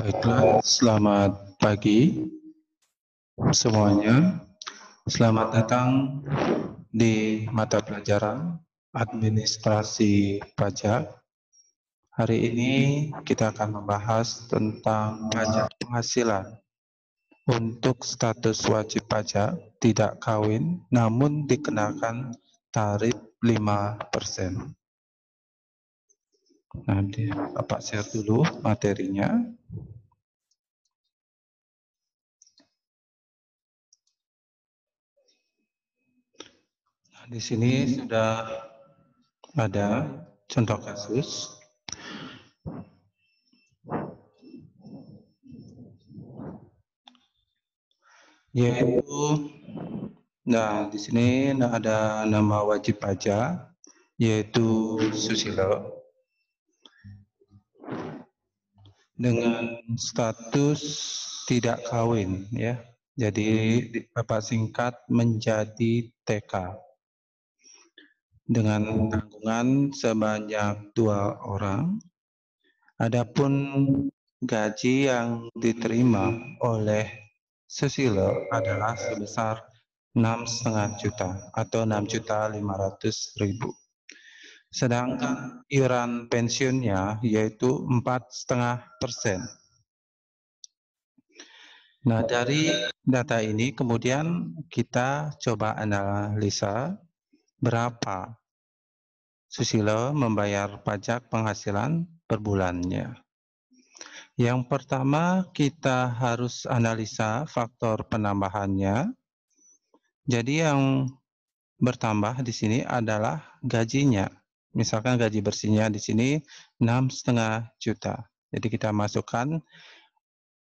Baiklah, selamat pagi semuanya. Selamat datang di mata pelajaran Administrasi Pajak. Hari ini kita akan membahas tentang pajak penghasilan untuk status wajib pajak tidak kawin namun dikenakan tarif 5%. Nanti Bapak share dulu materinya. Di sini sudah ada contoh kasus. Yaitu, nah di sini ada nama wajib pajak, yaitu Susilo, dengan status tidak kawin, ya. Jadi Bapak singkat menjadi TK dengan tanggungan sebanyak 2 orang. Adapun gaji yang diterima oleh Susilo adalah sebesar 6,5 juta atau 6.500.000. Sedangkan iuran pensiunnya yaitu 4,5%. Nah, dari data ini kemudian kita coba analisa berapa Susilo membayar pajak penghasilan per bulannya. Yang pertama kita harus analisa faktor penambahannya. Jadi yang bertambah di sini adalah gajinya. Misalkan gaji bersihnya di sini 6,5 juta. Jadi kita masukkan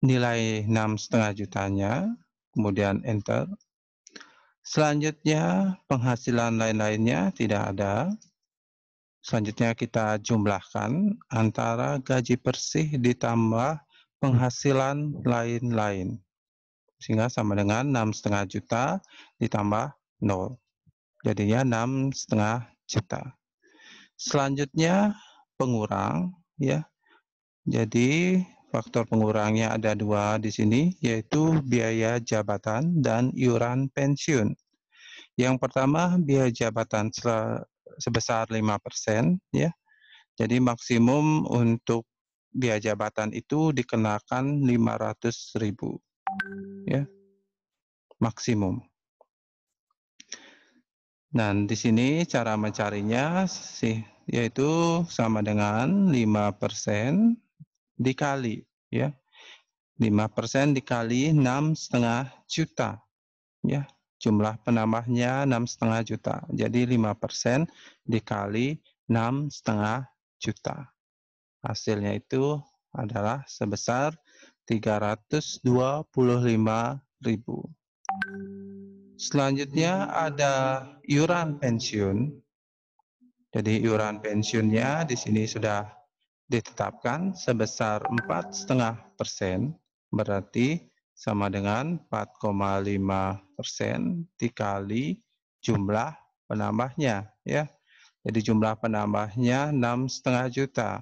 nilai 6,5 jutanya, kemudian enter. Selanjutnya penghasilan lain-lainnya tidak ada. Selanjutnya kita jumlahkan antara gaji bersih ditambah penghasilan lain-lain. Sehingga sama dengan 6,5 juta ditambah 0. Jadinya 6,5 juta. Selanjutnya pengurang, ya. Jadi faktor pengurangnya ada 2 di sini, yaitu biaya jabatan dan iuran pensiun. Yang pertama biaya jabatan sebesar 5%, ya. Jadi maksimum untuk biaya jabatan itu dikenakan 500.000, ya. Maksimum. Nah, di sini cara mencarinya yaitu sama dengan 5% dikali, ya. 5% dikali 6,5 juta, ya. Jumlah penambahnya 6,5 juta. Jadi 5% dikali 6,5 juta. Hasilnya itu adalah sebesar 325.000. Selanjutnya ada iuran pensiun. Jadi iuran pensiunnya di sini sudah ditetapkan sebesar 4,5%, berarti sama dengan 4,5% dikali jumlah penambahnya, ya. Jadi jumlah penambahnya 6,5 juta.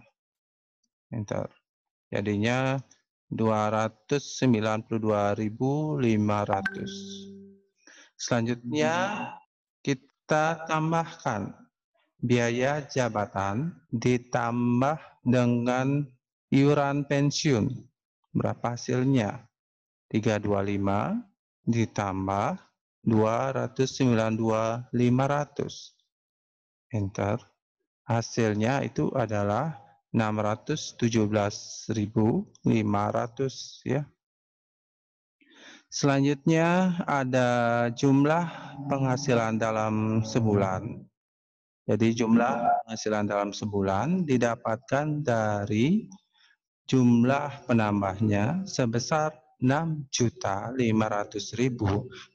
Enter. Jadinya 292.500. Selanjutnya kita tambahkan biaya jabatan ditambah dengan iuran pensiun. Berapa hasilnya? 325 ditambah 292.500. Enter. Hasilnya itu adalah 617.500, ya. Selanjutnya ada jumlah penghasilan dalam sebulan. Jadi jumlah penghasilan dalam sebulan didapatkan dari jumlah penambahnya sebesar 6.500.000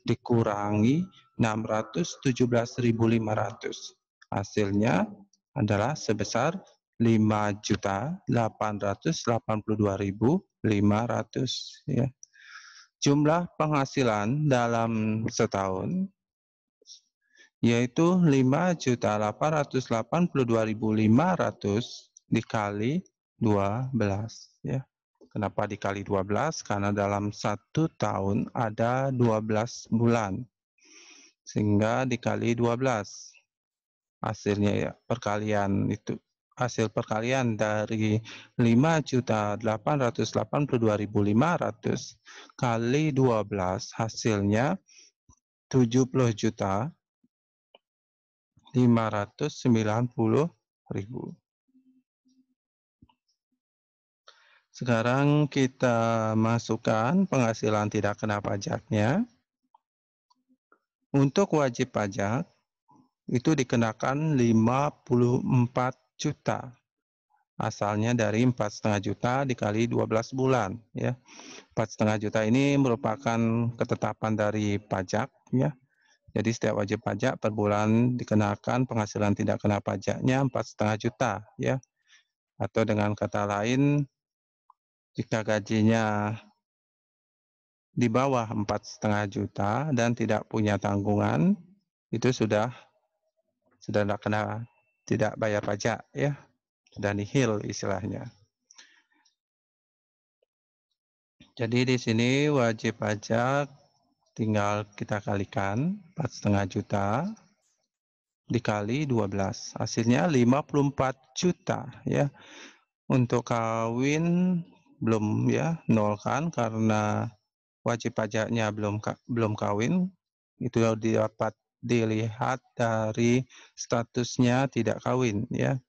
dikurangi 617.500. Hasilnya adalah sebesar 5.882.500, ya. Jumlah penghasilan dalam setahun yaitu 5.882.500 dikali 12, ya. Kenapa dikali 12? Karena dalam 1 tahun ada 12 bulan. Sehingga dikali 12. Hasilnya ya perkalian itu. Hasil perkalian dari 5.882.500 kali 12 hasilnya 70.590.000. Sekarang kita masukkan penghasilan tidak kena pajaknya. Untuk wajib pajak itu dikenakan 54 juta. Asalnya dari 4,5 juta dikali 12 bulan ya. 4,5 juta ini merupakan ketetapan dari pajak ya. Jadi setiap wajib pajak per bulan dikenakan penghasilan tidak kena pajaknya 4,5 juta ya. Atau dengan kata lain, jika gajinya di bawah 4,5 juta dan tidak punya tanggungan, itu sudah tidak bayar pajak ya, sudah nihil istilahnya. Jadi di sini wajib pajak tinggal kita kalikan 4,5 juta dikali 12, hasilnya 54 juta ya. Untuk kawin belum ya, nol kan karena wajib pajaknya belum kawin. Itu dapat dilihat dari statusnya tidak kawin ya.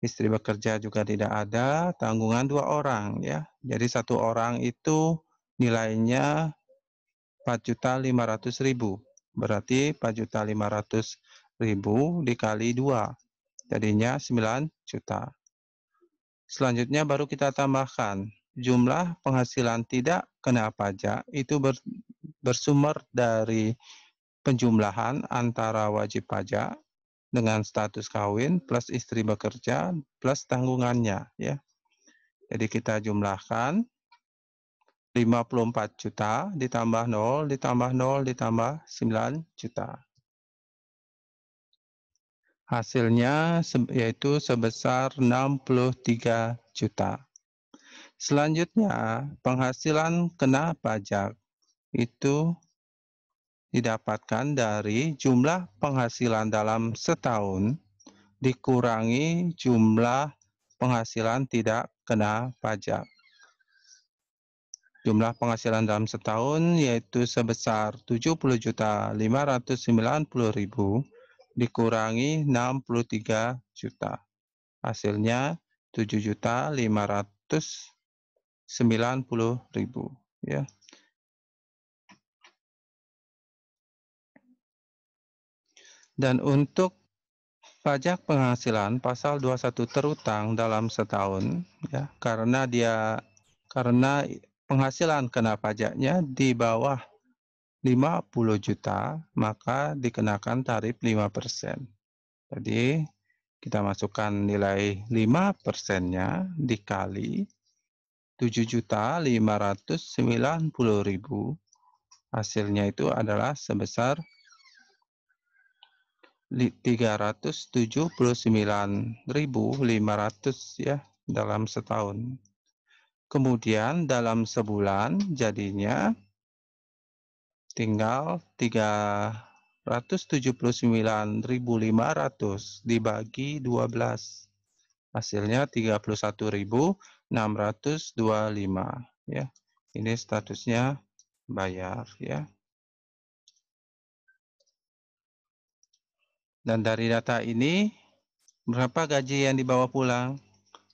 Istri bekerja juga tidak ada, tanggungan 2 orang ya. Jadi 1 orang itu nilainya 4.500.000. Berarti 4.500.000 dikali 2, jadinya 9 juta. Selanjutnya baru kita tambahkan jumlah penghasilan tidak kena pajak itu bersumber dari penjumlahan antara wajib pajak dengan status kawin plus istri bekerja plus tanggungannya ya. Jadi kita jumlahkan 54 juta ditambah 0 ditambah 0 ditambah 9 juta. Hasilnya yaitu sebesar 63 juta. Selanjutnya, penghasilan kena pajak itu didapatkan dari jumlah penghasilan dalam setahun dikurangi jumlah penghasilan tidak kena pajak. Jumlah penghasilan dalam setahun yaitu sebesar 70.590.000 dikurangi 63 juta. Hasilnya 7.590.000 ya. Dan untuk pajak penghasilan pasal 21 terutang dalam setahun ya, karena penghasilan kena pajaknya di bawah 50 juta, maka dikenakan tarif 5%. Jadi kita masukkan nilai 5%-nya dikali 7.590.000, hasilnya itu adalah sebesar 379.500 ya dalam setahun. Kemudian dalam sebulan jadinya tinggal 379.500 dibagi 12. Hasilnya 31.625 ya. Ini statusnya bayar ya. Dan dari data ini berapa gaji yang dibawa pulang?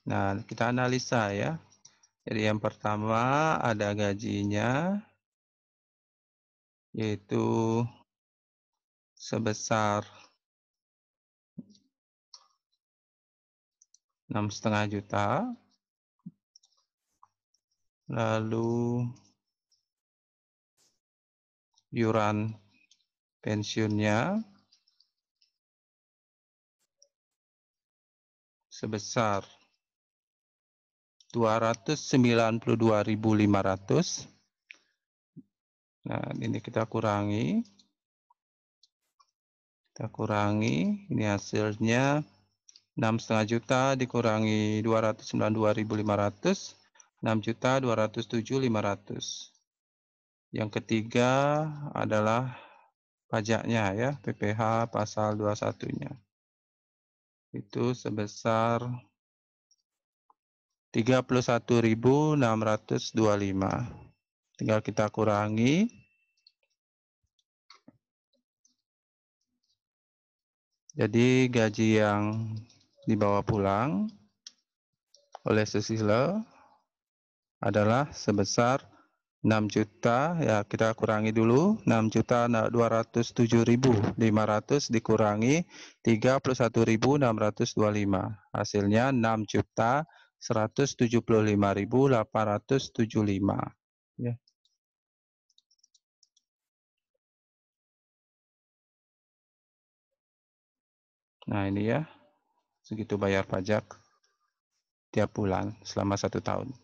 Nah, kita analisa ya. Jadi yang pertama ada gajinya yaitu sebesar 6,5 juta. Lalu iuran pensiunnya sebesar 292.500. Nah, ini kita kurangi. Ini hasilnya 6,5 juta dikurangi 292.500, 6.207.500. Yang ketiga adalah pajaknya ya, PPh pasal 21-nya. Itu sebesar 31.625. Tinggal kita kurangi. Jadi gaji yang dibawa pulang oleh susilo adalah sebesar 6 juta, ya kita kurangi dulu, 6.207.500 dikurangi 31.625. Hasilnya 6.175.875. Ya. Nah ini ya, segitu bayar pajak tiap bulan selama 1 tahun.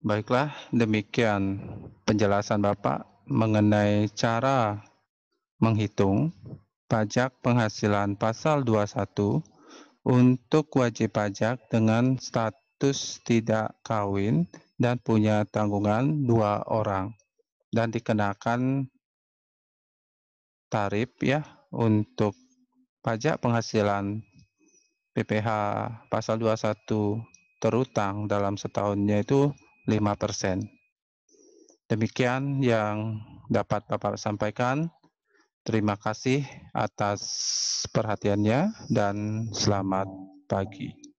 Baiklah, demikian penjelasan Bapak mengenai cara menghitung pajak penghasilan pasal 21 untuk wajib pajak dengan status tidak kawin dan punya tanggungan 2 orang dan dikenakan tarif ya untuk pajak penghasilan PPh pasal 21 terutang dalam setahunnya itu 5%. Demikian yang dapat Bapak sampaikan. Terima kasih atas perhatiannya dan selamat pagi.